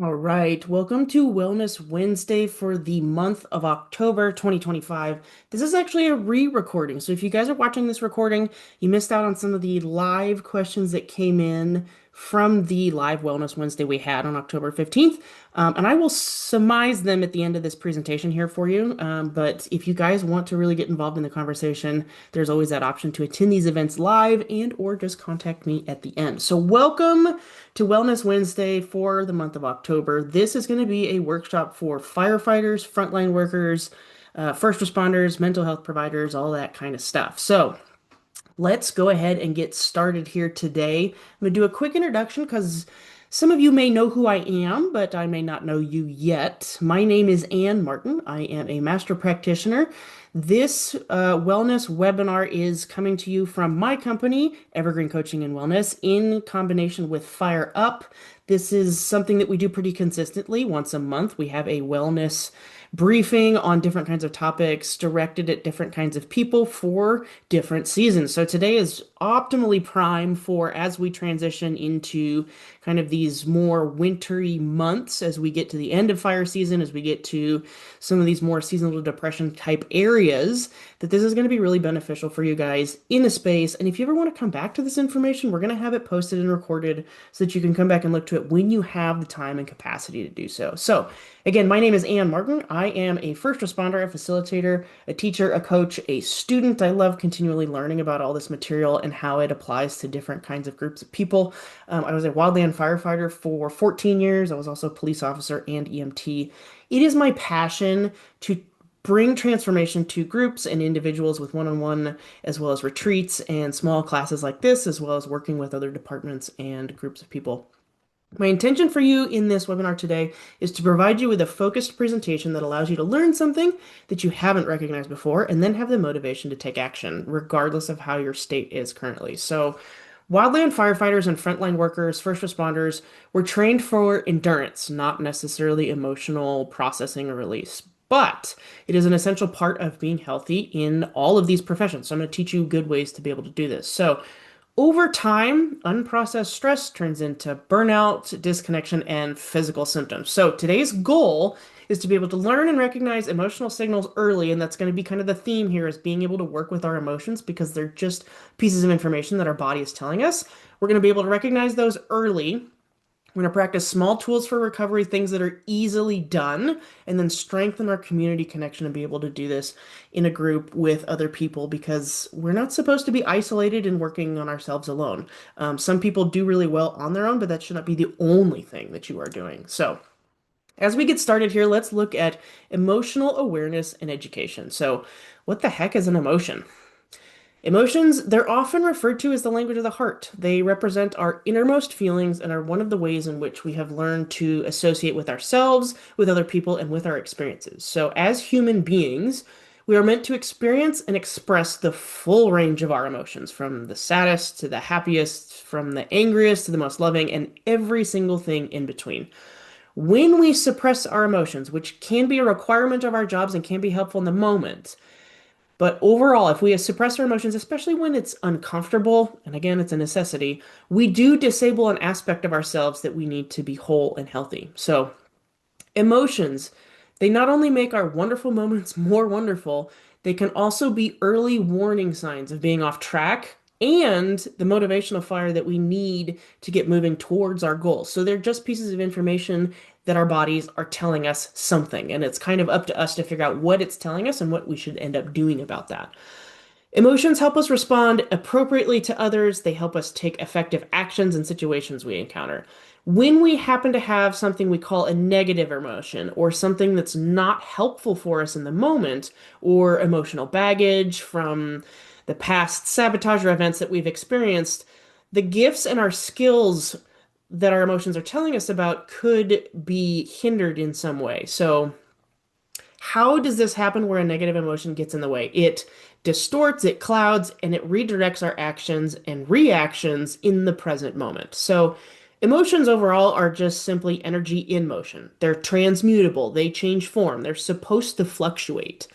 All right, welcome to Wellness Wednesday for the month of October 2025. This is actually a re-recording. So if you guys are watching this recording, you missed out on some of the live questions that came in from the live Wellness Wednesday we had on October 15th. And I will surmise them at the end of this presentation here for you. But if you guys want to really get involved in the conversation, there's always that option to attend these events live and or just contact me at the end. So welcome to Wellness Wednesday for the month of October. This is going to be a workshop for firefighters, frontline workers, first responders, mental health providers, all that kind of stuff. So let's go ahead and get started here today. I'm going to do a quick introduction because some of you may know who I am, but I may not know you yet. My name is Ann Martin. I am a master practitioner. This wellness webinar is coming to you from my company, Evergreen Coaching and Wellness, in combination with FireUp. This is something that we do pretty consistently. Once a month, we have a wellness briefing on different kinds of topics directed at different kinds of people for different seasons. So today is optimally prime for as we transition into kind of these more wintry months as we get to the end of fire season, as we get to some of these more seasonal depression type areas, that this is going to be really beneficial for you guys in the space. And if you ever want to come back to this information, we're going to have it posted and recorded so that you can come back and look to it when you have the time and capacity to do so. So again, my name is Ann Martin. I am a first responder, a facilitator, a teacher, a coach, a student. I love continually learning about all this material and how it applies to different kinds of groups of people. I was a wildland firefighter for 14 years. I was also a police officer and EMT. It is my passion to bring transformation to groups and individuals with one-on-one, as well as retreats and small classes like this, as well as working with other departments and groups of people. My intention for you in this webinar today is to provide you with a focused presentation that allows you to learn something that you haven't recognized before and then have the motivation to take action, regardless of how your state is currently. So, wildland firefighters and frontline workers, first responders, were trained for endurance, not necessarily emotional processing or release. But it is an essential part of being healthy in all of these professions. So I'm going to teach you good ways to be able to do this. So over time, unprocessed stress turns into burnout, disconnection, and physical symptoms. So today's goal is to be able to learn and recognize emotional signals early, and that's going to be kind of the theme here is being able to work with our emotions because they're just pieces of information that our body is telling us. We're going to be able to recognize those early. We're going to practice small tools for recovery, things that are easily done, and then strengthen our community connection and be able to do this in a group with other people because we're not supposed to be isolated and working on ourselves alone. Some people do really well on their own, but that should not be the only thing that you are doing. So, as we get started here, let's look at emotional awareness and education. So, what the heck is an emotion? Emotions, they're often referred to as the language of the heart. They represent our innermost feelings and are one of the ways in which we have learned to associate with ourselves, with other people, and with our experiences. So, as human beings, we are meant to experience and express the full range of our emotions, from the saddest to the happiest, from the angriest to the most loving, and every single thing in between. When we suppress our emotions, which can be a requirement of our jobs and can be helpful in the moment, but overall, if we suppress our emotions, especially when it's uncomfortable, and again, it's a necessity, we do disable an aspect of ourselves that we need to be whole and healthy. So, emotions, they not only make our wonderful moments more wonderful, they can also be early warning signs of being off track and the motivational fire that we need to get moving towards our goals. So they're just pieces of information that our bodies are telling us something, and it's kind of up to us to figure out what it's telling us and what we should end up doing about that. Emotions help us respond appropriately to others. They help us take effective actions in situations we encounter. When we happen to have something we call a negative emotion or something that's not helpful for us in the moment, or emotional baggage from the past sabotage or events that we've experienced, the gifts and our skills that our emotions are telling us about could be hindered in some way. So, how does this happen where a negative emotion gets in the way? It distorts, it clouds, and it redirects our actions and reactions in the present moment. So, emotions overall are just simply energy in motion. They're transmutable, they change form, they're supposed to fluctuate.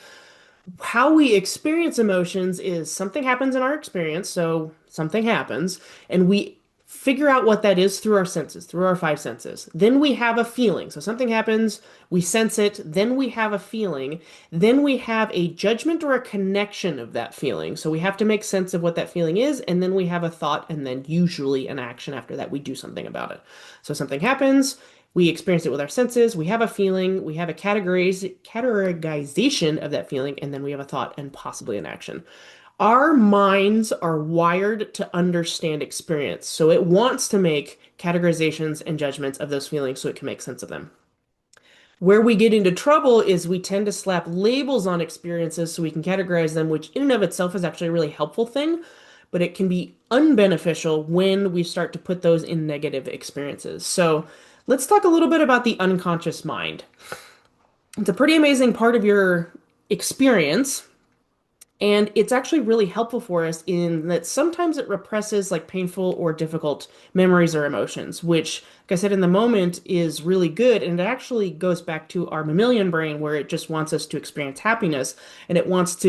How we experience emotions is something happens in our experience, so something happens, and we figure out what that is through our senses, through our five senses. Then we have a feeling. So something happens, we sense it, then we have a feeling, then we have a judgment or a connection of that feeling. So we have to make sense of what that feeling is, and then we have a thought, and then usually an action after that. We do something about it. So something happens, we experience it with our senses, we have a feeling, we have a categorization of that feeling, and then we have a thought and possibly an action. Our minds are wired to understand experience, so it wants to make categorizations and judgments of those feelings so it can make sense of them. Where we get into trouble is we tend to slap labels on experiences so we can categorize them, which in and of itself is actually a really helpful thing, but it can be unbeneficial when we start to put those in negative experiences. So let's talk a little bit about the unconscious mind. It's a pretty amazing part of your experience. And it's actually really helpful for us in that sometimes it represses like painful or difficult memories or emotions, which, like I said, in the moment is really good. And it actually goes back to our mammalian brain where it just wants us to experience happiness and it wants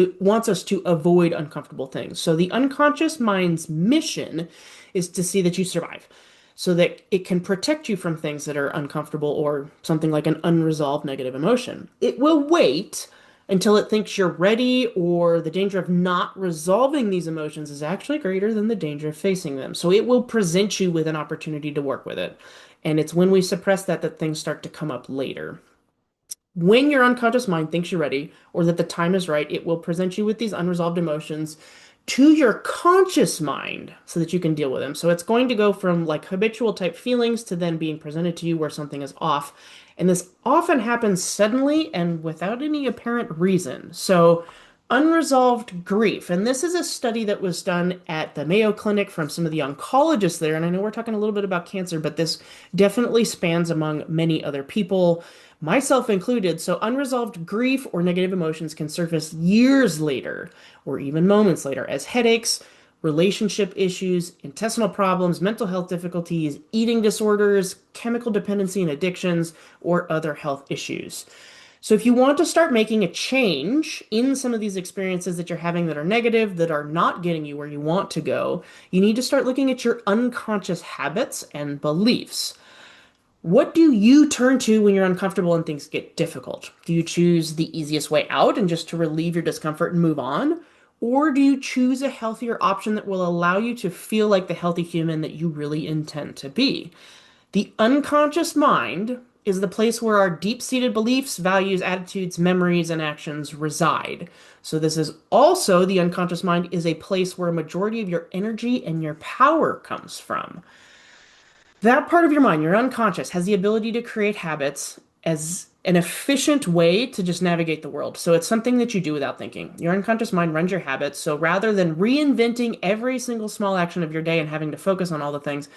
us to avoid uncomfortable things. So the unconscious mind's mission is to see that you survive so that it can protect you from things that are uncomfortable or something like an unresolved negative emotion. It will wait until it thinks you're ready, or the danger of not resolving these emotions is actually greater than the danger of facing them. So it will present you with an opportunity to work with it. And it's when we suppress that that things start to come up later. When your unconscious mind thinks you're ready, or that the time is right, it will present you with these unresolved emotions to your conscious mind so that you can deal with them. So it's going to go from like habitual type feelings to then being presented to you where something is off. And this often happens suddenly and without any apparent reason. So, unresolved grief. And this is a study that was done at the Mayo Clinic from some of the oncologists there. And I know we're talking a little bit about cancer, but this definitely spans among many other people, myself included. So, unresolved grief or negative emotions can surface years later or even moments later as headaches, relationship issues, intestinal problems, mental health difficulties, eating disorders, chemical dependency and addictions, or other health issues. So, if you want to start making a change in some of these experiences that you're having that are negative, that are not getting you where you want to go, you need to start looking at your unconscious habits and beliefs. What do you turn to when you're uncomfortable and things get difficult? Do you choose the easiest way out and just to relieve your discomfort and move on? Or do you choose a healthier option that will allow you to feel like the healthy human that you really intend to be? The unconscious mind is the place where our deep-seated beliefs, values, attitudes, memories, and actions reside. So this is also the unconscious mind is a place where a majority of your energy and your power comes from. That part of your mind, your unconscious, has the ability to create habits as an efficient way to just navigate the world. So it's something that you do without thinking. Your unconscious mind runs your habits. So rather than reinventing every single small action of your day and having to focus on all the things,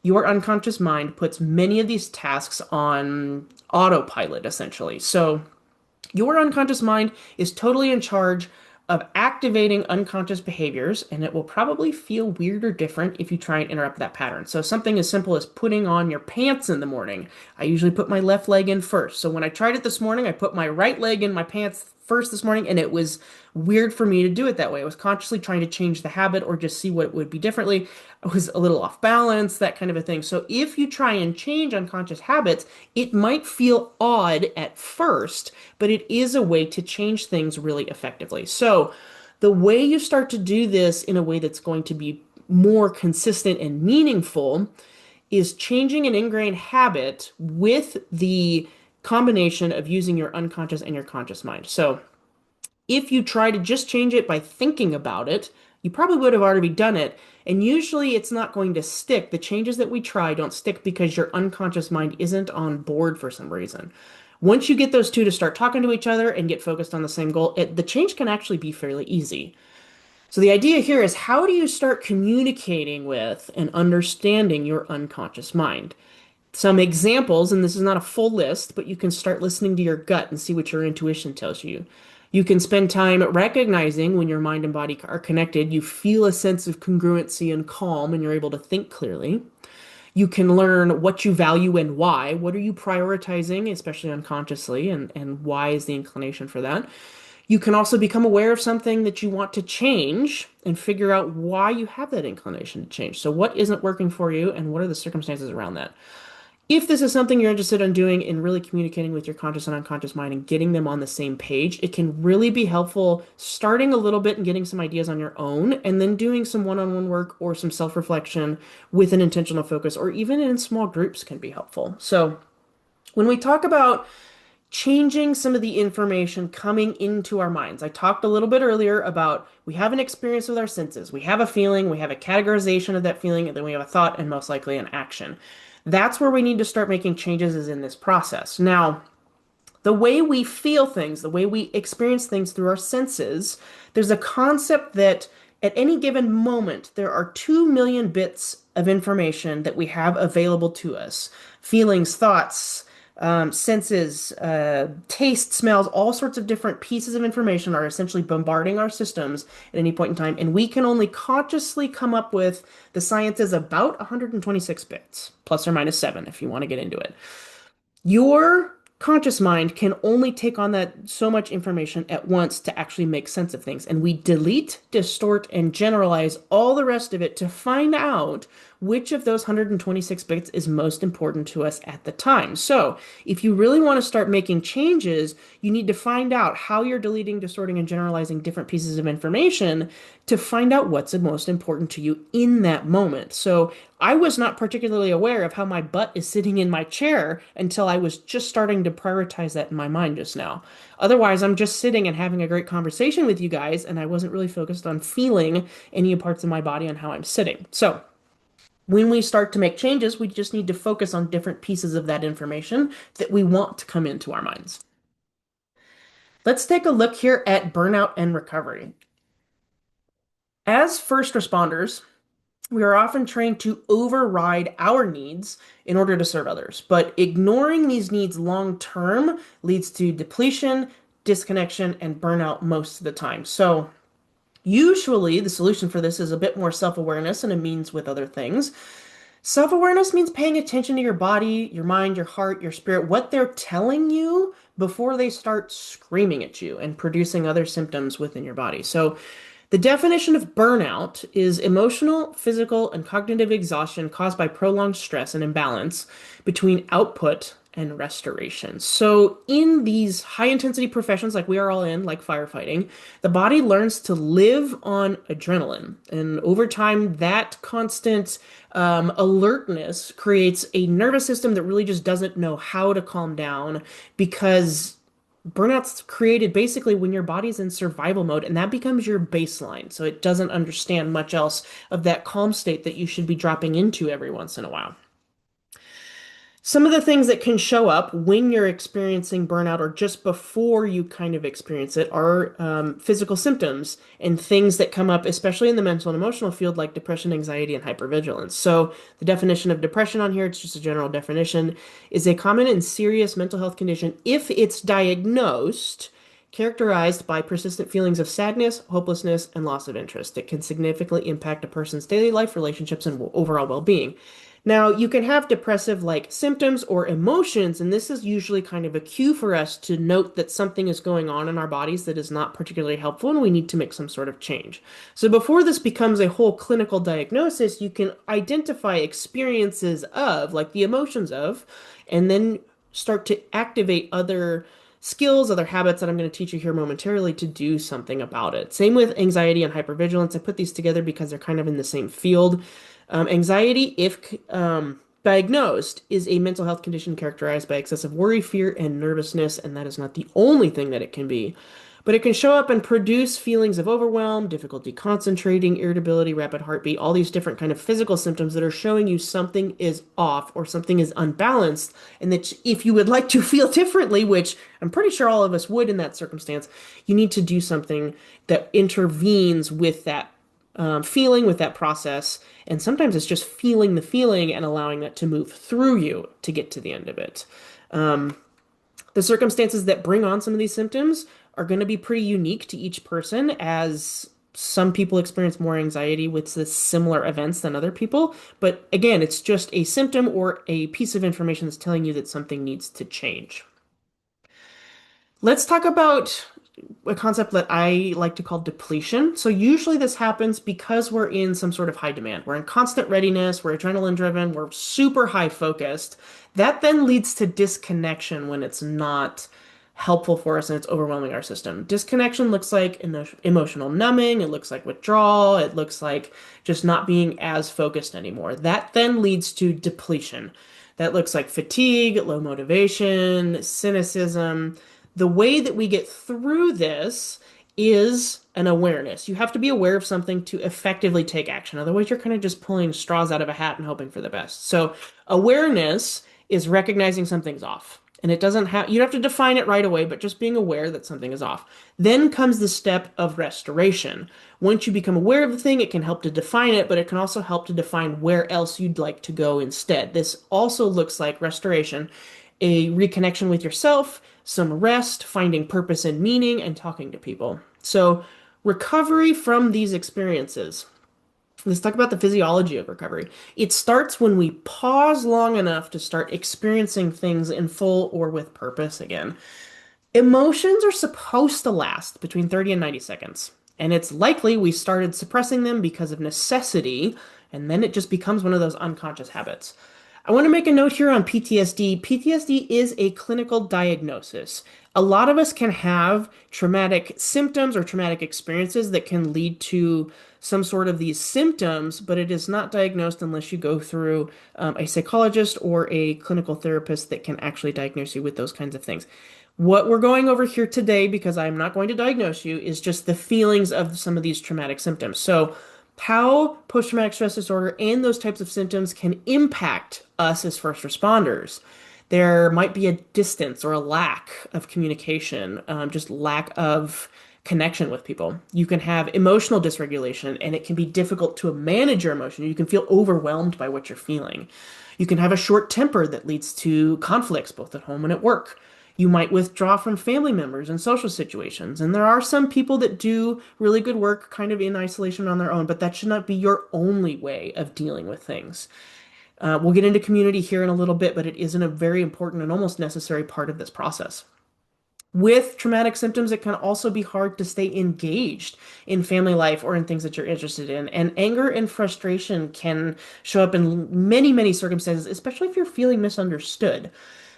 your unconscious mind puts many of these tasks on autopilot, essentially. So your unconscious mind is totally in charge of activating unconscious behaviors, and it will probably feel weird or different if you try and interrupt that pattern. So, something as simple as putting on your pants in the morning. I usually put my left leg in first. So, when I tried it this morning, I put my right leg in my pants first this morning, and it was weird for me to do it that way. I was consciously trying to change the habit or just see what it would be differently. I was a little off balance, that kind of a thing. So, if you try and change unconscious habits, it might feel odd at first, but it is a way to change things really effectively. So, the way you start to do this in a way that's going to be more consistent and meaningful is changing an ingrained habit with the combination of using your unconscious and your conscious mind. So, if you try to just change it by thinking about it, you probably would have already done it. And usually it's not going to stick. The changes that we try don't stick because your unconscious mind isn't on board for some reason. Once you get those two to start talking to each other and get focused on the same goal, the change can actually be fairly easy. So the idea here is how do you start communicating with and understanding your unconscious mind? Some examples, and this is not a full list, but you can start listening to your gut and see what your intuition tells you. You can spend time recognizing when your mind and body are connected. You feel a sense of congruency and calm, and you're able to think clearly. You can learn what you value and why. What are you prioritizing, especially unconsciously, and why is the inclination for that? You can also become aware of something that you want to change and figure out why you have that inclination to change. So, what isn't working for you, and what are the circumstances around that? If this is something you're interested in doing and really communicating with your conscious and unconscious mind and getting them on the same page, it can really be helpful starting a little bit and getting some ideas on your own, and then doing some one-on-one work or some self-reflection with an intentional focus, or even in small groups can be helpful. So, when we talk about changing some of the information coming into our minds. I talked a little bit earlier about we have an experience with our senses. We have a feeling, we have a categorization of that feeling, and then we have a thought and most likely an action. That's where we need to start making changes is in this process. Now, the way we feel things, the way we experience things through our senses, there's a concept that at any given moment, there are 2 million bits of information that we have available to us. Feelings, thoughts, senses, taste, smells, all sorts of different pieces of information are essentially bombarding our systems at any point in time. And we can only consciously come up with the science is about 126 bits, plus or minus 7, if you want to get into it. Your conscious mind can only take on that so much information at once to actually make sense of things. And we delete, distort, and generalize all the rest of it to find out which of those 126 bits is most important to us at the time. So, if you really want to start making changes, you need to find out how you're deleting, distorting, and generalizing different pieces of information to find out what's the most important to you in that moment. So, I was not particularly aware of how my butt is sitting in my chair until I was just starting to prioritize that in my mind just now. Otherwise, I'm just sitting and having a great conversation with you guys, and I wasn't really focused on feeling any parts of my body on how I'm sitting. So, when we start to make changes, we just need to focus on different pieces of that information that we want to come into our minds. Let's take a look here at burnout and recovery. As first responders, we are often trained to override our needs in order to serve others, but ignoring these needs long term leads to depletion, disconnection, and burnout most of the time. So, usually, the solution for this is a bit more self awareness and a means with other things. Self awareness means paying attention to your body, your mind, your heart, your spirit, what they're telling you before they start screaming at you and producing other symptoms within your body. So, the definition of burnout is emotional, physical, and cognitive exhaustion caused by prolonged stress and imbalance between output and restoration. So, in these high intensity professions like we are all in, like firefighting, the body learns to live on adrenaline. And over time, that constant alertness creates a nervous system that really just doesn't know how to calm down because burnout's created basically when your body's in survival mode, and that becomes your baseline. So it doesn't understand much else of that calm state that you should be dropping into every once in a while. Some of the things that can show up when you're experiencing burnout or just before you kind of experience it are physical symptoms and things that come up, especially in the mental and emotional field, like depression, anxiety, and hypervigilance. So, the definition of depression on here, it's just a general definition, is a common and serious mental health condition if it's diagnosed, characterized by persistent feelings of sadness, hopelessness, and loss of interest. It can significantly impact a person's daily life, relationships, and overall well being. Now, you can have depressive like symptoms or emotions, and this is usually kind of a cue for us to note that something is going on in our bodies that is not particularly helpful and we need to make some sort of change. So, before this becomes a whole clinical diagnosis, you can identify experiences of, like the emotions of, and then start to activate other skills, other habits that I'm going to teach you here momentarily to do something about it. Same with anxiety and hypervigilance. I put these together because they're kind of in the same field. Anxiety, if diagnosed, is a mental health condition characterized by excessive worry, fear, and nervousness, and that is not the only thing that it can be. But it can show up and produce feelings of overwhelm, difficulty concentrating, irritability, rapid heartbeat, all these different kind of physical symptoms that are showing you something is off or something is unbalanced, and that if you would like to feel differently, which I'm pretty sure all of us would in that circumstance, you need to do something that intervenes with that feeling, with that process. And sometimes it's just feeling the feeling and allowing that to move through you to get to the end of it. The circumstances that bring on some of these symptoms are going to be pretty unique to each person, as some people experience more anxiety with the similar events than other people. But again, it's just a symptom or a piece of information that's telling you that something needs to change. Let's talk about a concept that I like to call depletion. So usually this happens because we're in some sort of high demand. We're in constant readiness, we're adrenaline driven, we're super high focused. That then leads to disconnection when it's not helpful for us and it's overwhelming our system. Disconnection looks like emotional numbing, it looks like withdrawal, it looks like just not being as focused anymore. That then leads to depletion. That looks like fatigue, low motivation, cynicism. The way that we get through this is an awareness. You have to be aware of something to effectively take action. Otherwise, you're kind of just pulling straws out of a hat and hoping for the best. So, awareness is recognizing something's off. And it doesn't have, you don't have to define it right away, but just being aware that something is off. Then comes the step of restoration. Once you become aware of the thing, it can help to define it, but it can also help to define where else you'd like to go instead. This also looks like restoration, a reconnection with yourself, some rest, finding purpose and meaning, and talking to people. So, recovery from these experiences. Let's talk about the physiology of recovery. It starts when we pause long enough to start experiencing things in full or with purpose again. Emotions are supposed to last between 30 and 90 seconds, and it's likely we started suppressing them because of necessity, and then it just becomes one of those unconscious habits. I want to make a note here on PTSD. PTSD is a clinical diagnosis. A lot of us can have traumatic symptoms or traumatic experiences that can lead to some sort of these symptoms, but it is not diagnosed unless you go through a psychologist or a clinical therapist that can actually diagnose you with those kinds of things. What we're going over here today, because I'm not going to diagnose you, is just the feelings of some of these traumatic symptoms. So, how post-traumatic stress disorder and those types of symptoms can impact us as first responders. There might be a distance or a lack of communication, just lack of connection with people. You can have emotional dysregulation, and it can be difficult to manage your emotion. You can feel overwhelmed by what you're feeling. You can have a short temper that leads to conflicts both at home and at work. You might withdraw from family members and social situations. And there are some people that do really good work kind of in isolation on their own, but that should not be your only way of dealing with things. We'll get into community here in a little bit, but it isn't a very important and almost necessary part of this process. With traumatic symptoms, it can also be hard to stay engaged in family life or in things that you're interested in. And anger and frustration can show up in many, many circumstances, especially if you're feeling misunderstood.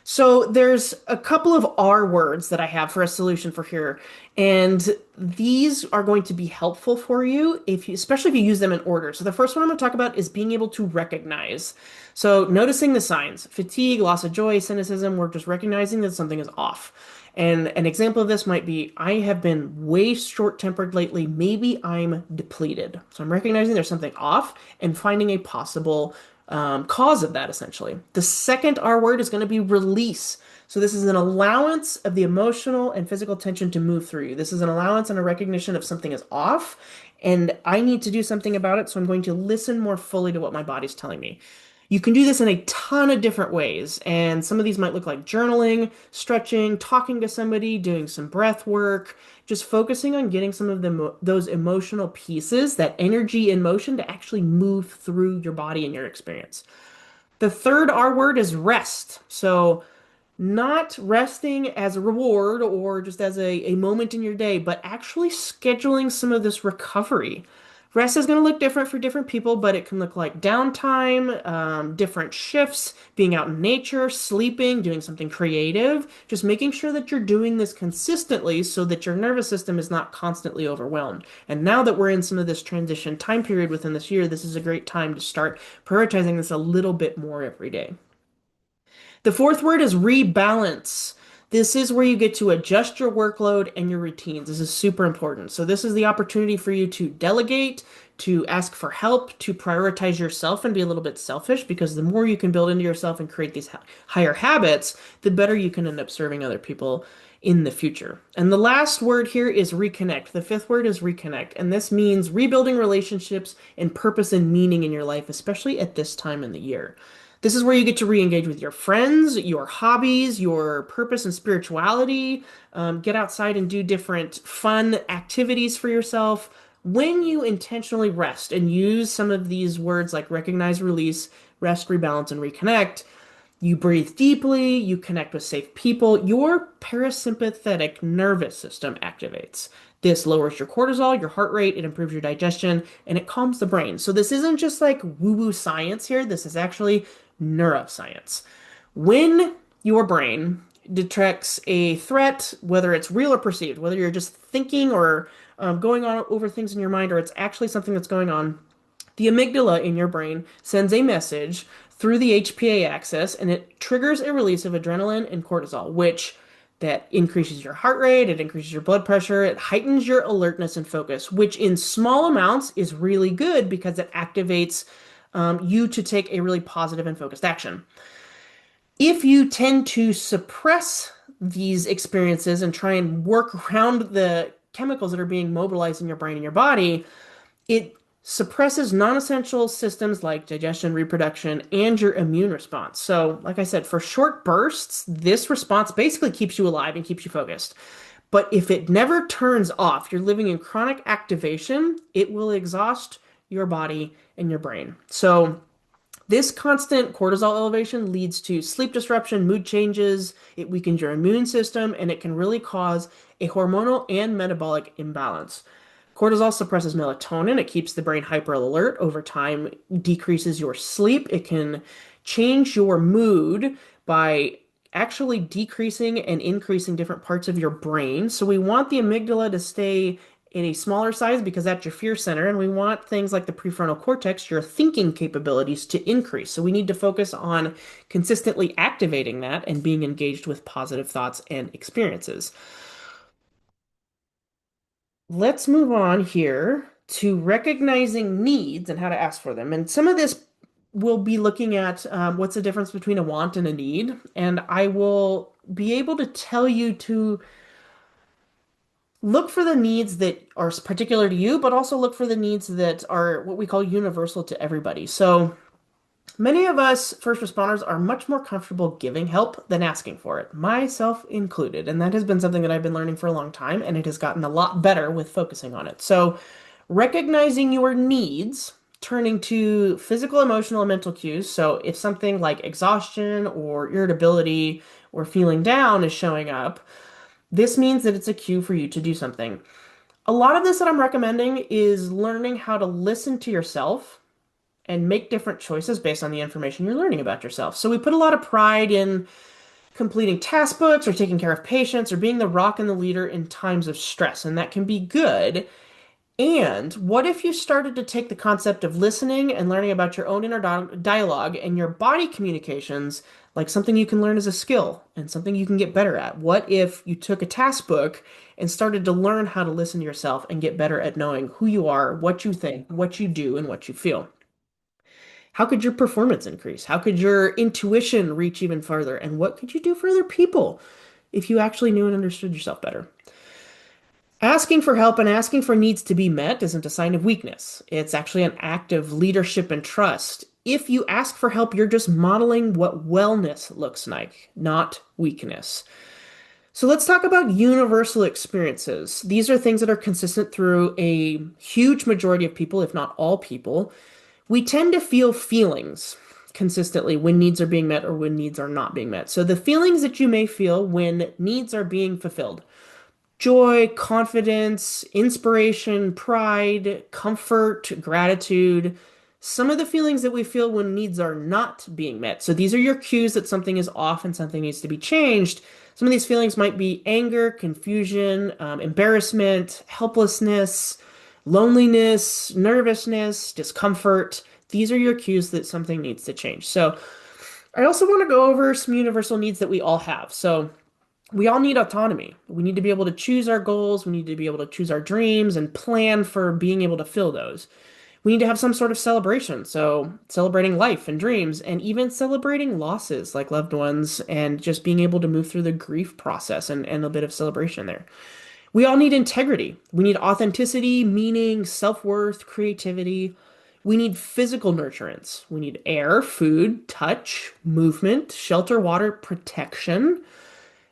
So there's a couple of R words that I have for a solution for here, and these are going to be helpful for you if you, especially if you use them in order. So the first one I'm going to talk about is being able to recognize. So noticing the signs, fatigue, loss of joy, cynicism, we're just recognizing that something is off. And an example of this might be I have been way short-tempered lately. Maybe I'm depleted. So I'm recognizing there's something off and finding a possible cause of that, essentially. The second R word is going to be release. So this is an allowance of the emotional and physical tension to move through you. This is an allowance and a recognition of something is off, and I need to do something about it, so I'm going to listen more fully to what my body's telling me. You can do this in a ton of different ways, and some of these might look like journaling, stretching, talking to somebody, doing some breath work, just focusing on getting some of those emotional pieces, that energy in motion to actually move through your body and your experience. The third R word is rest. So not resting as a reward or just as a moment in your day, but actually scheduling some of this recovery. Rest is going to look different for different people, but it can look like downtime, different shifts, being out in nature, sleeping, doing something creative, just making sure that you're doing this consistently so that your nervous system is not constantly overwhelmed. And now that we're in some of this transition time period within this year, this is a great time to start prioritizing this a little bit more every day. The fourth word is rebalance. This is where you get to adjust your workload and your routines. This is super important. So this is the opportunity for you to delegate, to ask for help, to prioritize yourself and be a little bit selfish, because the more you can build into yourself and create these higher habits, the better you can end up serving other people in the future. And the last word here is reconnect. The fifth word is reconnect. And this means rebuilding relationships and purpose and meaning in your life, especially at this time in the year. This is where you get to re-engage with your friends, your hobbies, your purpose and spirituality. Get outside and do different fun activities for yourself. When you intentionally rest and use some of these words like recognize, release, rest, rebalance, and reconnect, You breathe deeply, you connect with safe people, your parasympathetic nervous system activates. This lowers your cortisol, your heart rate, it improves your digestion, and it calms the brain. So, this isn't just like woo woo science here, this is actually neuroscience. When your brain detects a threat, whether it's real or perceived, whether you're just thinking or going on over things in your mind, or it's actually something that's going on, the amygdala in your brain sends a message through the HPA axis and it triggers a release of adrenaline and cortisol, which that increases your heart rate, it increases your blood pressure, it heightens your alertness and focus, which in small amounts is really good because it activates you to take a really positive and focused action. If you tend to suppress these experiences and try and work around the chemicals that are being mobilized in your brain and your body, it suppresses non-essential systems like digestion, reproduction, and your immune response. So, like I said, for short bursts, this response basically keeps you alive and keeps you focused. But if it never turns off, you're living in chronic activation, it will exhaust your body and your brain. So, this constant cortisol elevation leads to sleep disruption, mood changes, it weakens your immune system, and it can really cause a hormonal and metabolic imbalance. Cortisol suppresses melatonin. It keeps the brain hyper alert. Over time, decreases your sleep. It can change your mood by actually decreasing and increasing different parts of your brain. So we want the amygdala to stay in a smaller size because that's your fear center, and we want things like the prefrontal cortex, your thinking capabilities, to increase. So we need to focus on consistently activating that and being engaged with positive thoughts and experiences. Let's move on here to recognizing needs and how to ask for them. And some of this will be looking at what's the difference between a want and a need. And I will be able to tell you to look for the needs that are particular to you, but also look for the needs that are what we call universal to everybody. So, many of us first responders are much more comfortable giving help than asking for it, myself included. And that has been something that I've been learning for a long time, and it has gotten a lot better with focusing on it. So, recognizing your needs, turning to physical, emotional, and mental cues. So, if something like exhaustion or irritability or feeling down is showing up, this means that it's a cue for you to do something. A lot of this that I'm recommending is learning how to listen to yourself and make different choices based on the information you're learning about yourself. So we put a lot of pride in completing task books or taking care of patients or being the rock and the leader in times of stress, and that can be good. And what if you started to take the concept of listening and learning about your own inner dialogue and your body communications like something you can learn as a skill and something you can get better at? What if you took a task book and started to learn how to listen to yourself and get better at knowing who you are, what you think, what you do, and what you feel? How could your performance increase? How could your intuition reach even further? And what could you do for other people if you actually knew and understood yourself better? Asking for help and asking for needs to be met isn't a sign of weakness. It's actually an act of leadership and trust. If you ask for help, you're just modeling what wellness looks like, not weakness. So let's talk about universal experiences. These are things that are consistent through a huge majority of people, if not all people. We tend to feel feelings consistently when needs are being met or when needs are not being met. So the feelings that you may feel when needs are being fulfilled: joy, confidence, inspiration, pride, comfort, gratitude. Some of the feelings that we feel when needs are not being met. So these are your cues that something is off and something needs to be changed. Some of these feelings might be anger, confusion, embarrassment, helplessness, loneliness, nervousness, discomfort. These are your cues that something needs to change. So I also want to go over some universal needs that we all have. So we all need autonomy. We need to be able to choose our goals. We need to be able to choose our dreams and plan for being able to fill those. We need to have some sort of celebration. So, celebrating life and dreams, and even celebrating losses like loved ones, and just being able to move through the grief process and a bit of celebration there. We all need integrity. We need authenticity, meaning, self-worth, creativity. We need physical nurturance. We need air, food, touch, movement, shelter, water, protection.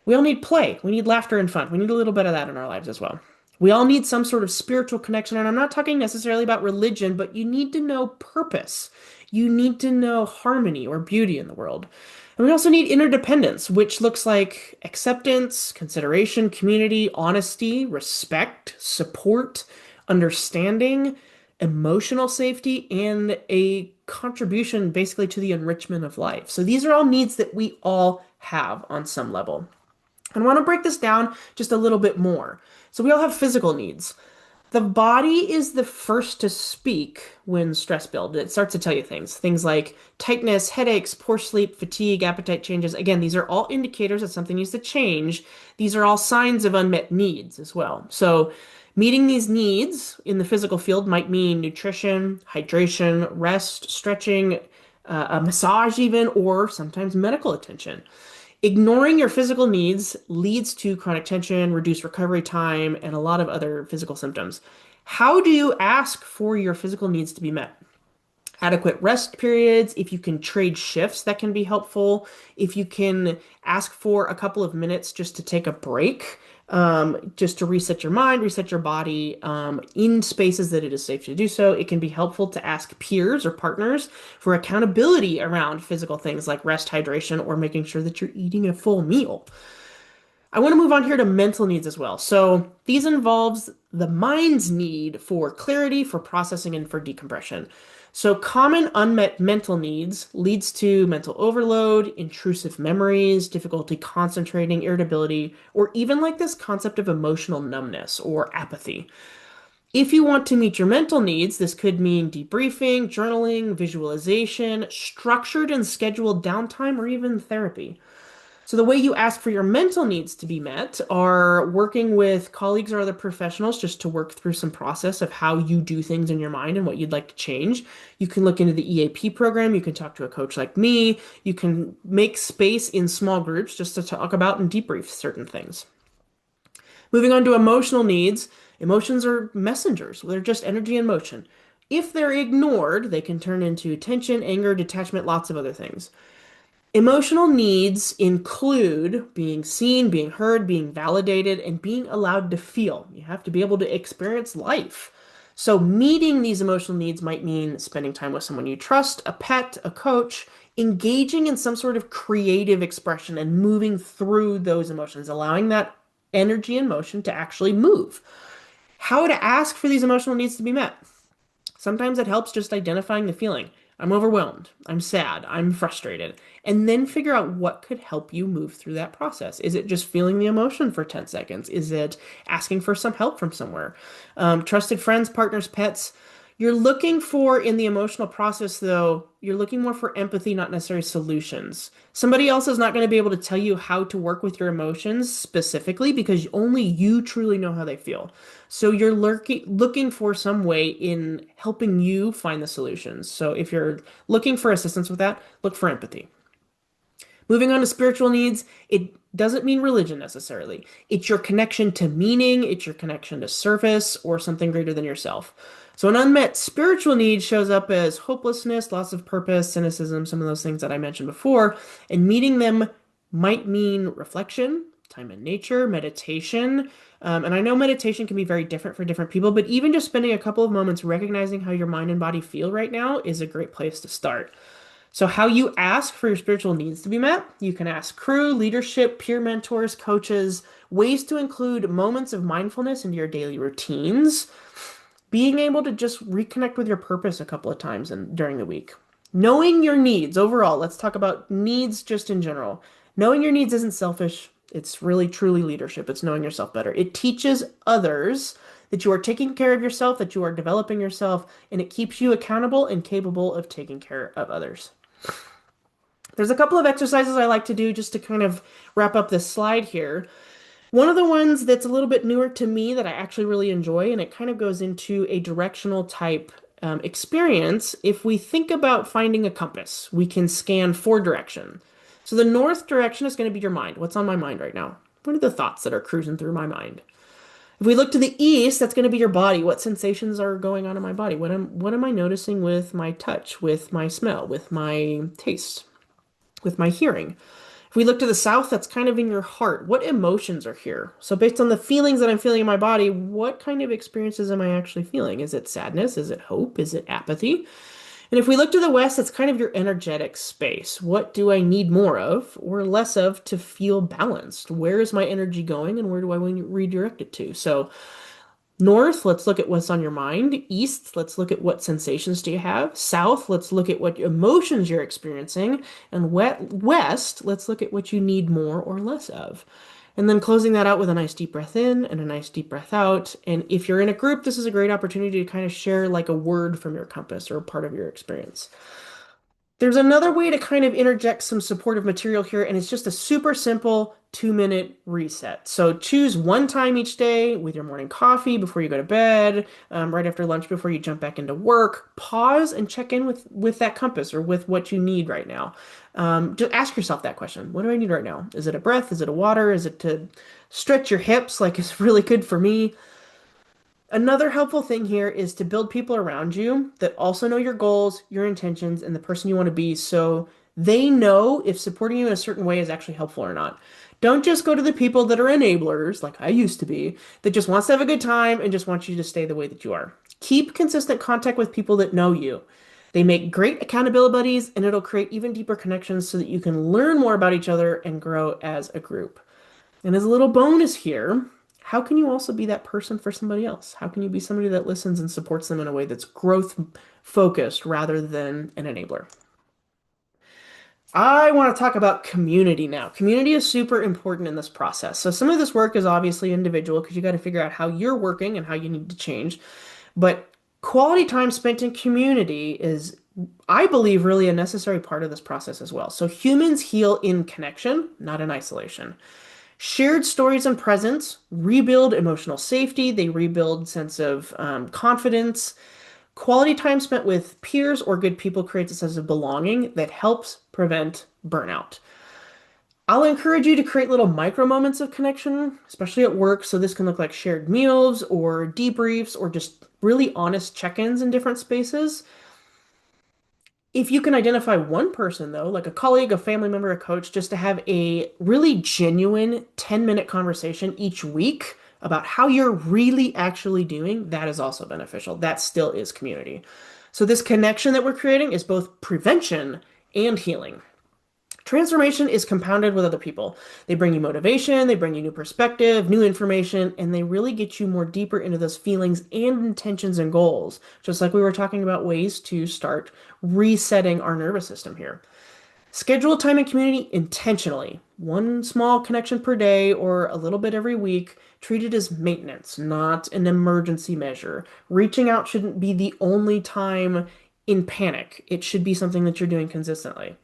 We all need play. We need laughter and fun. We need a little bit of that in our lives as well. We all need some sort of spiritual connection. And I'm not talking necessarily about religion, but you need to know purpose. You need to know harmony or beauty in the world. And we also need interdependence, which looks like acceptance, consideration, community, honesty, respect, support, understanding, emotional safety, and a contribution basically to the enrichment of life. So these are all needs that we all have on some level. And I want to break this down just a little bit more. So we all have physical needs. The body is the first to speak when stress builds. It starts to tell you things. Things like tightness, headaches, poor sleep, fatigue, appetite changes. Again, these are all indicators that something needs to change. These are all signs of unmet needs as well. So, meeting these needs in the physical field might mean nutrition, hydration, rest, stretching, a massage, even, or sometimes medical attention. Ignoring your physical needs leads to chronic tension, reduced recovery time, and a lot of other physical symptoms. How do you ask for your physical needs to be met? Adequate rest periods, if you can trade shifts, that can be helpful. If you can ask for a couple of minutes just to take a break, just to reset your mind, reset your body, in spaces that it is safe to do so. It can be helpful to ask peers or partners for accountability around physical things like rest, hydration, or making sure that you're eating a full meal. I want to move on here to mental needs as well. So these involves the mind's need for clarity, for processing, and for decompression. So common unmet mental needs leads to mental overload, intrusive memories, difficulty concentrating, irritability, or even like this concept of emotional numbness or apathy. If you want to meet your mental needs, this could mean debriefing, journaling, visualization, structured and scheduled downtime, or even therapy. So the way you ask for your mental needs to be met are working with colleagues or other professionals just to work through some process of how you do things in your mind and what you'd like to change. You can look into the EAP program. You can talk to a coach like me. You can make space in small groups just to talk about and debrief certain things. Moving on to emotional needs. Emotions are messengers. They're just energy and motion. If they're ignored, they can turn into tension, anger, detachment, lots of other things. Emotional needs include being seen, being heard, being validated, and being allowed to feel. You have to be able to experience life. So, meeting these emotional needs might mean spending time with someone you trust, a pet, a coach, engaging in some sort of creative expression and moving through those emotions, allowing that energy and motion to actually move. How to ask for these emotional needs to be met. Sometimes it helps just identifying the feeling. I'm overwhelmed. I'm sad. I'm frustrated. And then figure out what could help you move through that process. Is it just feeling the emotion for 10 seconds? Is it asking for some help from somewhere? Trusted friends, partners, pets. You're looking for, in the emotional process, though, you're looking more for empathy, not necessarily solutions. Somebody else is not going to be able to tell you how to work with your emotions specifically because only you truly know how they feel. So you're looking for some way in helping you find the solutions. So if you're looking for assistance with that, look for empathy. Moving on to spiritual needs, it doesn't mean religion necessarily. It's your connection to meaning, it's your connection to service, or something greater than yourself. So, an unmet spiritual need shows up as hopelessness, loss of purpose, cynicism, some of those things that I mentioned before. And meeting them might mean reflection, time in nature, meditation. And I know meditation can be very different for different people, but even just spending a couple of moments recognizing how your mind and body feel right now is a great place to start. So, how you ask for your spiritual needs to be met, you can ask crew, leadership, peer mentors, coaches, ways to include moments of mindfulness into your daily routines, being able to just reconnect with your purpose a couple of times during the week. Knowing your needs overall, let's talk about needs just in general. Knowing your needs isn't selfish, it's really truly leadership. It's knowing yourself better. It teaches others that you are taking care of yourself, that you are developing yourself, and it keeps you accountable and capable of taking care of others. There's a couple of exercises I like to do just to kind of wrap up this slide here. One of the ones that's a little bit newer to me that I actually really enjoy, and it kind of goes into a directional type experience. If we think about finding a compass, we can scan four directions. So the north direction is going to be your mind. What's on my mind right now? What are the thoughts that are cruising through my mind? If we look to the east, that's going to be your body. What sensations are going on in my body? What am I noticing with my touch, with my smell, with my taste, with my hearing? If we look to the south, that's kind of in your heart. What emotions are here? So based on the feelings that I'm feeling in my body, what kind of experiences am I actually feeling? Is it sadness? Is it hope? Is it apathy? And if we look to the west, it's kind of your energetic space. What do I need more of or less of to feel balanced? Where is my energy going and where do I want to redirect it to? So, north, let's look at what's on your mind. East, let's look at what sensations do you have. South, let's look at what emotions you're experiencing. And west, let's look at what you need more or less of. And then closing that out with a nice deep breath in and a nice deep breath out. And if you're in a group, this is a great opportunity to kind of share like a word from your compass or a part of your experience. There's another way to kind of interject some supportive material here, and it's just a super simple 2-minute reset. So choose one time each day with your morning coffee before you go to bed, right after lunch before you jump back into work. Pause and check in with that compass or with what you need right now. Just ask yourself that question. What do I need right now? Is it a breath? Is it a water? Is it to stretch your hips like it's really good for me? Another helpful thing here is to build people around you that also know your goals, your intentions, and the person you want to be so they know if supporting you in a certain way is actually helpful or not. Don't just go to the people that are enablers, like I used to be, that just wants to have a good time and just wants you to stay the way that you are. Keep consistent contact with people that know you. They make great accountability buddies, and it'll create even deeper connections so that you can learn more about each other and grow as a group. And as a little bonus here, how can you also be that person for somebody else? How can you be somebody that listens and supports them in a way that's growth focused rather than an enabler? I want to talk about community now. Community is super important in this process. So some of this work is obviously individual because you got to figure out how you're working and how you need to change. But quality time spent in community is, I believe, really a necessary part of this process as well. So humans heal in connection, not in isolation. Shared stories and presence rebuild emotional safety. They rebuild sense of confidence. Quality time spent with peers or good people creates a sense of belonging that helps prevent burnout. I'll encourage you to create little micro moments of connection, especially at work. So this can look like shared meals or debriefs or just really honest check-ins in different spaces. If you can identify one person, though, like a colleague, a family member, a coach, just to have a really genuine 10-minute conversation each week about how you're really actually doing, that is also beneficial. That still is community. So, this connection that we're creating is both prevention and healing. Transformation is compounded with other people. They bring you motivation, they bring you new perspective, new information, and they really get you more deeper into those feelings and intentions and goals. Just like we were talking about ways to start resetting our nervous system here. Schedule time and community intentionally. One small connection per day or a little bit every week. Treat it as maintenance, not an emergency measure. Reaching out shouldn't be the only time in panic. It should be something that you're doing consistently.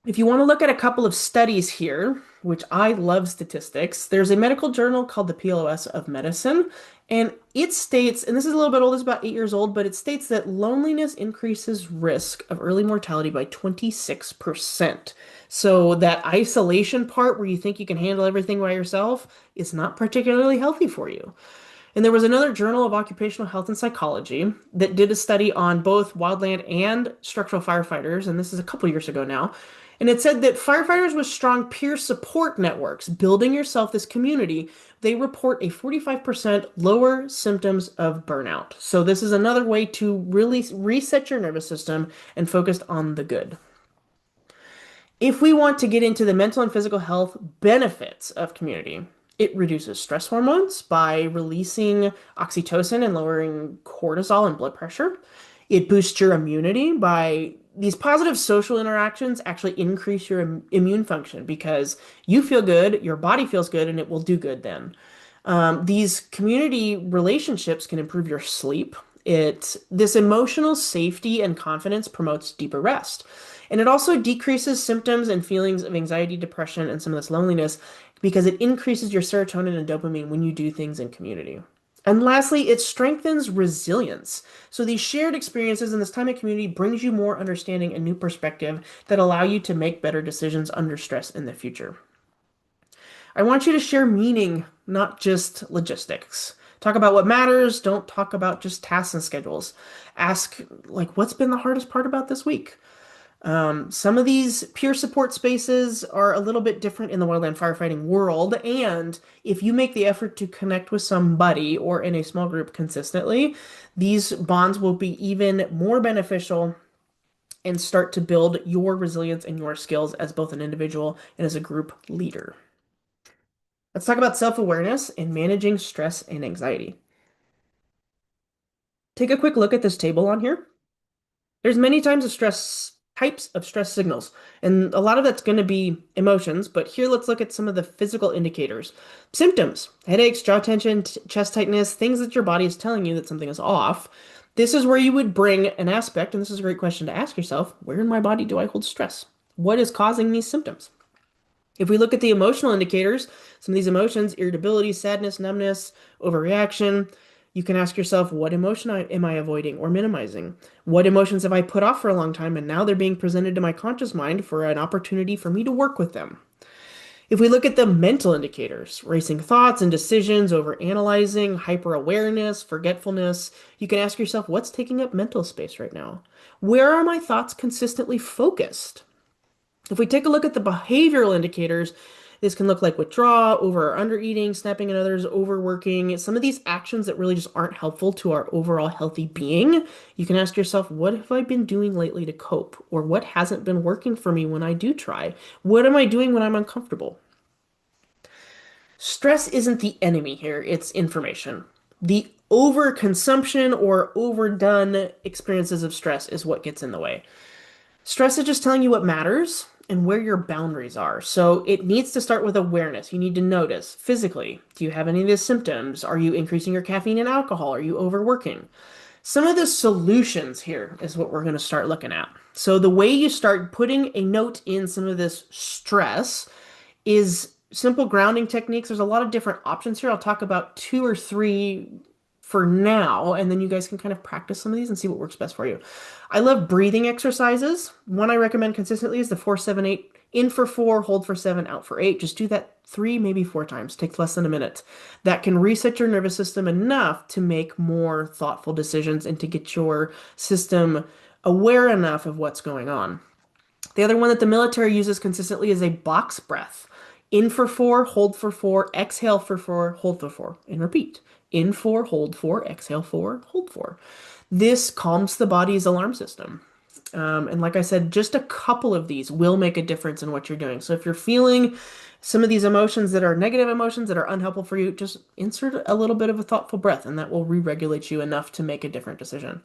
If you want to look at a couple of studies here, which I love statistics, there's a medical journal called the PLOS of Medicine, and it states, and this is a little bit old, it's about 8 years old, but it states that loneliness increases risk of early mortality by 26%. So that isolation part where you think you can handle everything by yourself is not particularly healthy for you. And there was another Journal of Occupational Health and Psychology that did a study on both wildland and structural firefighters, and this is a couple years ago now. And it said that firefighters with strong peer support networks, building yourself this community, they report a 45% lower symptoms of burnout. So this is another way to really reset your nervous system and focus on the good. If we want to get into the mental and physical health benefits of community, it reduces stress hormones by releasing oxytocin and lowering cortisol and blood pressure. It boosts your immunity by these positive social interactions actually increase your immune function because you feel good, your body feels good, and it will do good then. These community relationships can improve your sleep. This emotional safety and confidence promotes deeper rest. And it also decreases symptoms and feelings of anxiety, depression, and some of this loneliness because it increases your serotonin and dopamine when you do things in community. And lastly, it strengthens resilience. So these shared experiences in this time in community brings you more understanding and new perspective that allow you to make better decisions under stress in the future. I want you to share meaning, not just logistics. Talk about what matters. Don't talk about just tasks and schedules. Ask, like, what's been the hardest part about this week? Some of these peer support spaces are a little bit different in the wildland firefighting world, and if you make the effort to connect with somebody or in a small group consistently, these bonds will be even more beneficial and start to build your resilience and your skills as both an individual and as a group leader. Let's talk about self-awareness and managing stress and anxiety. Take a quick look at this table on here. There's many types of stress signals, and a lot of that's going to be emotions, but here let's look at some of the physical indicators. Symptoms, headaches, jaw tension, chest tightness, things that your body is telling you that something is off. This is where you would bring an aspect, and this is a great question to ask yourself, where in my body do I hold stress? What is causing these symptoms? If we look at the emotional indicators, some of these emotions, irritability, sadness, numbness, overreaction, you can ask yourself, what emotion am I avoiding or minimizing? What emotions have I put off for a long time and now they're being presented to my conscious mind for an opportunity for me to work with them? If we look at the mental indicators, racing thoughts and decisions, over analyzing, hyper awareness, forgetfulness, you can ask yourself, what's taking up mental space right now? Where are my thoughts consistently focused? If we take a look at the behavioral indicators, this can look like withdrawal, over or under eating, snapping at others, overworking, some of these actions that really just aren't helpful to our overall healthy being. You can ask yourself, what have I been doing lately to cope? Or what hasn't been working for me when I do try? What am I doing when I'm uncomfortable? Stress isn't the enemy here, it's information. The overconsumption or overdone experiences of stress is what gets in the way. Stress is just telling you what matters and where your boundaries are. So it needs to start with awareness. You need to notice physically, do you have any of these symptoms? Are you increasing your caffeine and alcohol? Are you overworking? Some of the solutions here is what we're going to start looking at. So the way you start putting a note in some of this stress is simple grounding techniques. There's a lot of different options here. I'll talk about two or three for now, and then you guys can kind of practice some of these and see what works best for you. I love breathing exercises. One I recommend consistently is the 4-7-8. In for 4, hold for 7, out for 8. Just do that 3, maybe 4 times. Takes less than a minute. That can reset your nervous system enough to make more thoughtful decisions and to get your system aware enough of what's going on. The other one that the military uses consistently is a box breath. In for 4, hold for 4, exhale for 4, hold for 4, and repeat. In 4, hold 4, exhale 4, hold 4. This calms the body's alarm system. And like I said, just a couple of these will make a difference in what you're doing. So if you're feeling some of these emotions that are negative emotions that are unhelpful for you, just insert a little bit of a thoughtful breath, and that will re-regulate you enough to make a different decision.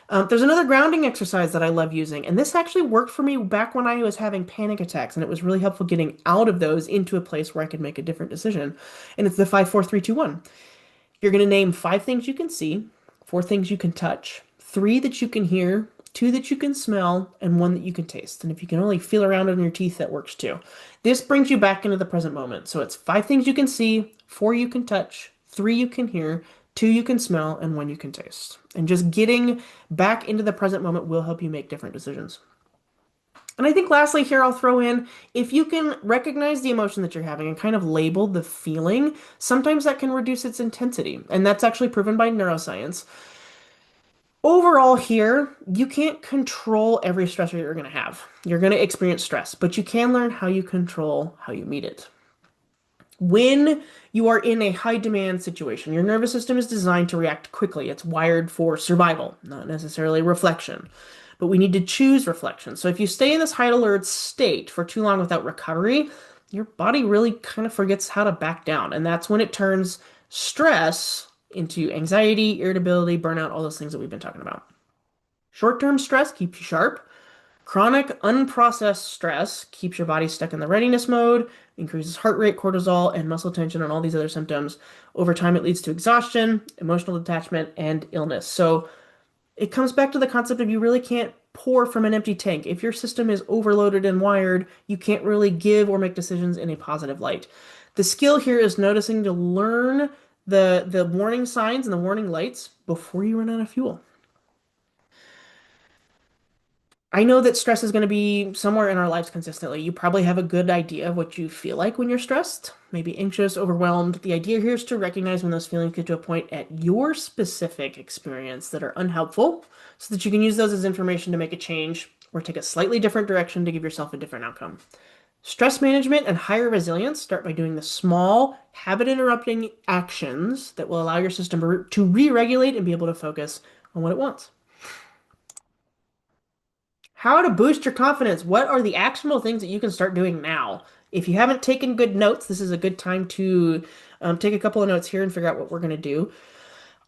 There's another grounding exercise that I love using, and this actually worked for me back when I was having panic attacks, and it was really helpful getting out of those into a place where I could make a different decision. And it's the 5-4-3-2-1. You're going to name 5 things you can see, 4 things you can touch, 3 that you can hear, 2 that you can smell, and 1 that you can taste. And if you can only feel around on your teeth, that works too. This brings you back into the present moment. So it's 5 things you can see, 4 you can touch, 3 you can hear, 2 you can smell, and 1 you can taste. And just getting back into the present moment will help you make different decisions. And I think lastly here I'll throw in, if you can recognize the emotion that you're having and kind of label the feeling, sometimes that can reduce its intensity. And that's actually proven by neuroscience. Overall here, you can't control every stressor you're going to have. You're going to experience stress, but you can learn how you control how you meet it. When you are in a high demand situation, your nervous system is designed to react quickly. It's wired for survival, not necessarily reflection. But we need to choose reflection. So if you stay in this high alert state for too long without recovery, your body really kind of forgets how to back down. And that's when it turns stress into anxiety, irritability, burnout, all those things that we've been talking about. Short-term stress keeps you sharp. Chronic, unprocessed stress keeps your body stuck in the readiness mode, increases heart rate, cortisol, and muscle tension, and all these other symptoms. Over time, it leads to exhaustion, emotional detachment, and illness. So it comes back to the concept of you really can't pour from an empty tank. If your system is overloaded and wired, you can't really give or make decisions in a positive light. The skill here is noticing to learn the warning signs and the warning lights before you run out of fuel. I know that stress is going to be somewhere in our lives consistently. You probably have a good idea of what you feel like when you're stressed, maybe anxious, overwhelmed. The idea here is to recognize when those feelings get to a point at your specific experience that are unhelpful so that you can use those as information to make a change or take a slightly different direction to give yourself a different outcome. Stress management and higher resilience start by doing the small, habit interrupting actions that will allow your system to re regulate and be able to focus on what it wants. How to boost your confidence. What are the actionable things that you can start doing now? If you haven't taken good notes, this is a good time to take a couple of notes here and figure out what we're going to do.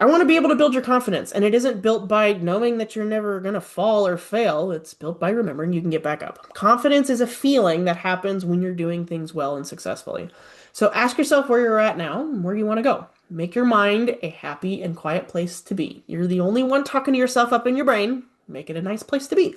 I want to be able to build your confidence, and it isn't built by knowing that you're never going to fall or fail. It's built by remembering you can get back up. Confidence is a feeling that happens when you're doing things well and successfully. So ask yourself where you're at now and where you want to go. Make your mind a happy and quiet place to be. You're the only one talking to yourself up in your brain. Make it a nice place to be.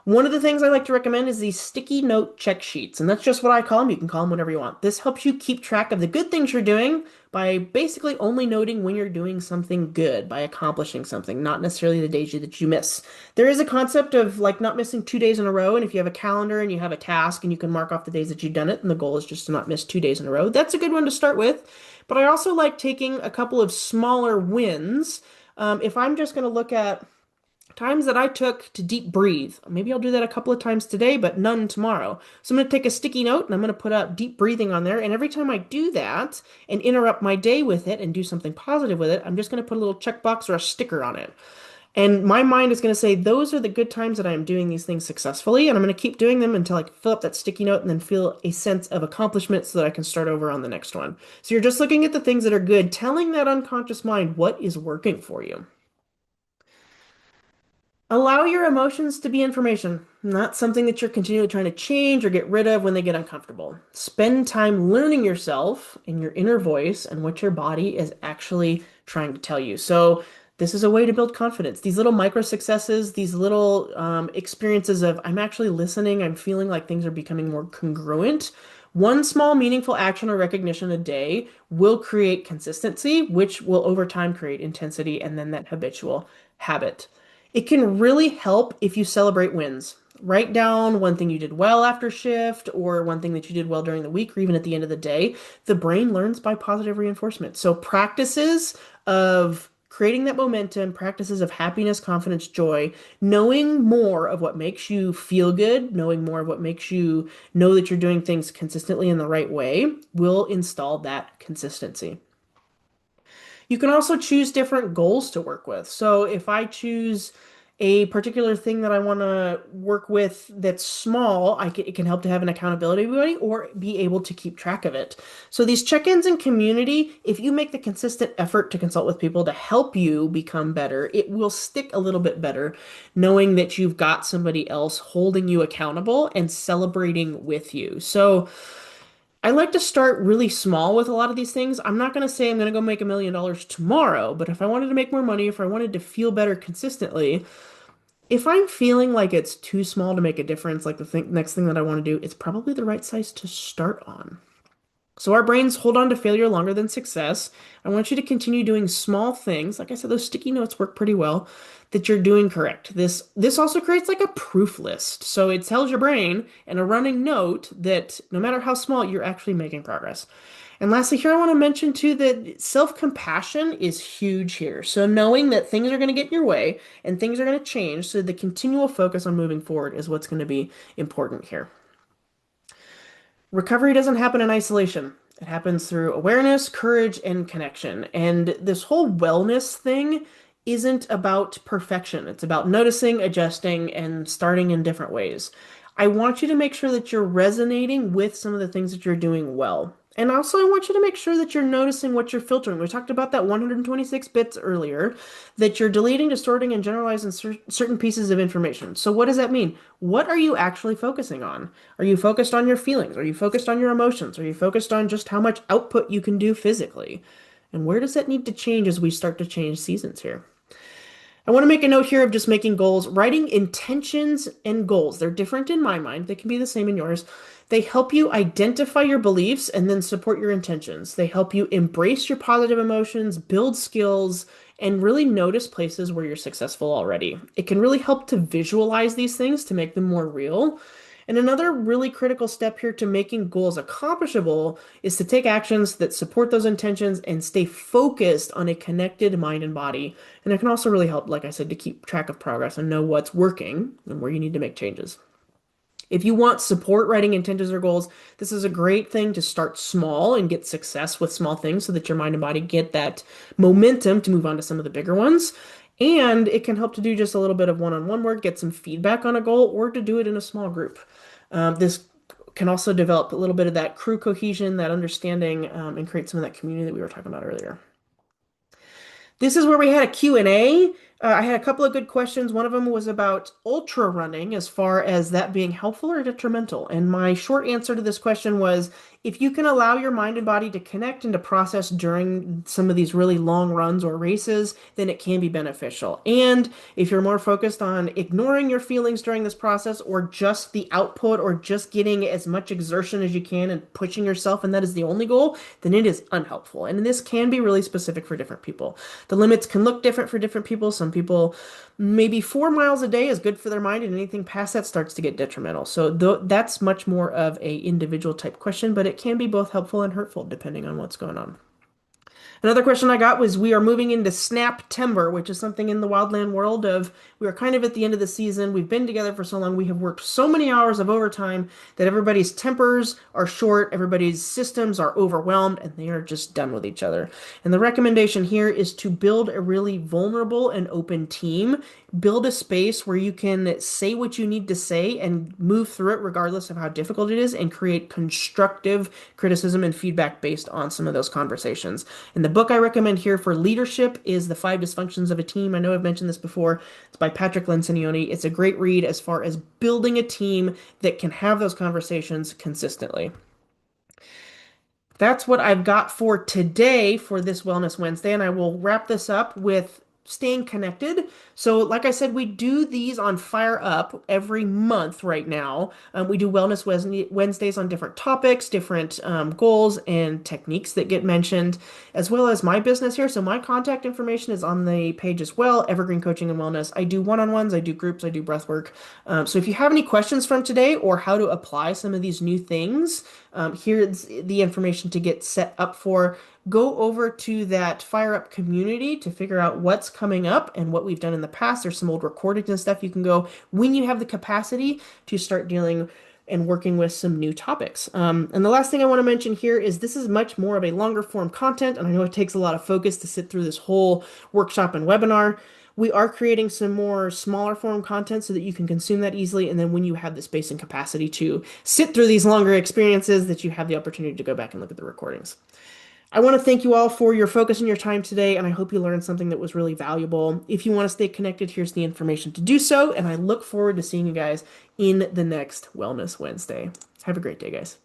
One of the things I like to recommend is these sticky note check sheets, and that's just what I call them. You can call them whatever you want. This helps you keep track of the good things you're doing by basically only noting when you're doing something good, by accomplishing something, not necessarily the days that you miss. There is a concept of like not missing 2 days in a row, and if you have a calendar and you have a task and you can mark off the days that you've done it, and the goal is just to not miss 2 days in a row, that's a good one to start with. But I also like taking a couple of smaller wins. If I'm just going to look at times that I took to deep breathe. Maybe I'll do that a couple of times today, but none tomorrow. So I'm going to take a sticky note and I'm going to put out deep breathing on there. And every time I do that and interrupt my day with it and do something positive with it, I'm just going to put a little checkbox or a sticker on it. And my mind is going to say, those are the good times that I am doing these things successfully. And I'm going to keep doing them until I fill up that sticky note and then feel a sense of accomplishment so that I can start over on the next one. So you're just looking at the things that are good, telling that unconscious mind what is working for you. Allow your emotions to be information, not something that you're continually trying to change or get rid of when they get uncomfortable. Spend time learning yourself and your inner voice and what your body is actually trying to tell you. So, this is a way to build confidence. These little micro successes, these little experiences of I'm actually listening, I'm feeling like things are becoming more congruent. One small meaningful action or recognition a day will create consistency, which will over time create intensity and then that habitual habit. It can really help if you celebrate wins. Write down one thing you did well after shift, or one thing that you did well during the week, or even at the end of the day. The brain learns by positive reinforcement. So, practices of creating that momentum, practices of happiness, confidence, joy, knowing more of what makes you feel good, knowing more of what makes you know that you're doing things consistently in the right way, will install that consistency. You can also choose different goals to work with. So if I choose a particular thing that I want to work with that's small, it can help to have an accountability buddy or be able to keep track of it. So these check-ins in community, if you make the consistent effort to consult with people to help you become better, it will stick a little bit better knowing that you've got somebody else holding you accountable and celebrating with you. So I like to start really small with a lot of these things. I'm not going to say I'm going to go make $1 million tomorrow, but if I wanted to make more money, if I wanted to feel better consistently, if I'm feeling like it's too small to make a difference, like next thing that I want to do, it's probably the right size to start on. So our brains hold on to failure longer than success. I want you to continue doing small things. Like I said, those sticky notes work pretty well, that you're doing correct. This also creates like a proof list. So it tells your brain in a running note that no matter how small, you're actually making progress. And lastly, here I want to mention too that self-compassion is huge here. So knowing that things are going to get in your way and things are going to change, so the continual focus on moving forward is what's going to be important here. Recovery doesn't happen in isolation. It happens through awareness, courage, and connection. And this whole wellness thing isn't about perfection. It's about noticing, adjusting, and starting in different ways. I want you to make sure that you're resonating with some of the things that you're doing well. And also, I want you to make sure that you're noticing what you're filtering. We talked about that 126 bits earlier, that you're deleting, distorting, and generalizing certain pieces of information. So what does that mean? What are you actually focusing on? Are you focused on your feelings? Are you focused on your emotions? Are you focused on just how much output you can do physically? And where does that need to change as we start to change seasons here? I want to make a note here of just making goals, writing intentions and goals. They're different in my mind. They can be the same in yours. They help you identify your beliefs and then support your intentions. They help you embrace your positive emotions, build skills, and really notice places where you're successful already. It can really help to visualize these things to make them more real. And another really critical step here to making goals accomplishable is to take actions that support those intentions and stay focused on a connected mind and body. And it can also really help, like I said, to keep track of progress and know what's working and where you need to make changes. If you want support writing intentions or goals, this is a great thing to start small and get success with small things so that your mind and body get that momentum to move on to some of the bigger ones. And it can help to do just a little bit of one-on-one work, get some feedback on a goal, or to do it in a small group. This can also develop a little bit of that crew cohesion, that understanding, and create some of that community that we were talking about earlier. This is where we had a Q&A. I had a couple of good questions. One of them was about ultra running, as far as that being helpful or detrimental. And my short answer to this question was, if you can allow your mind and body to connect and to process during some of these really long runs or races, then it can be beneficial. And if you're more focused on ignoring your feelings during this process, or just the output, or just getting as much exertion as you can and pushing yourself, and that is the only goal, then it is unhelpful. And this can be really specific for different people. The limits can look different for different people. Some people, maybe 4 miles a day is good for their mind, and anything past that starts to get detrimental. So that's much more of a individual type question, but it can be both helpful and hurtful depending on what's going on. Another question I got was, we are moving into snap timber, which is something in the wildland world of, we are kind of at the end of the season. We've been together for so long. We have worked so many hours of overtime that everybody's tempers are short, everybody's systems are overwhelmed, and they are just done with each other. And the recommendation here is to build a really vulnerable and open team. Build a space where you can say what you need to say and move through it regardless of how difficult it is, and create constructive criticism and feedback based on some of those conversations. And the book I recommend here for leadership is The Five Dysfunctions of a Team. I know I've mentioned this before. It's by Patrick Lencioni. It's a great read as far as building a team that can have those conversations consistently. That's what I've got for today for this Wellness Wednesday, and I will wrap this up with staying connected. So, like I said, we do these on FireUp every month right now. We do Wednesdays on different topics, different goals and techniques that get mentioned, as well as my business here. So my contact information is on the page as well, Evergreen Coaching and Wellness. I do one-on-ones, I do groups, I do breath work. So if you have any questions from today, or how to apply some of these new things, here's the information to get set up for. Go over to that FireUp community to figure out what's coming up and what we've done in the past. There's some old recordings and stuff you can go when you have the capacity to start dealing and working with some new topics. And the last thing I want to mention here is, this is much more of a longer form content, and I know it takes a lot of focus to sit through this whole workshop and webinar. We are creating some more smaller form content so that you can consume that easily, and then when you have the space and capacity to sit through these longer experiences, that you have the opportunity to go back and look at the recordings. I want to thank you all for your focus and your time today, and I hope you learned something that was really valuable. If you want to stay connected, here's the information to do so, and I look forward to seeing you guys in the next Wellness Wednesday. Have a great day, guys.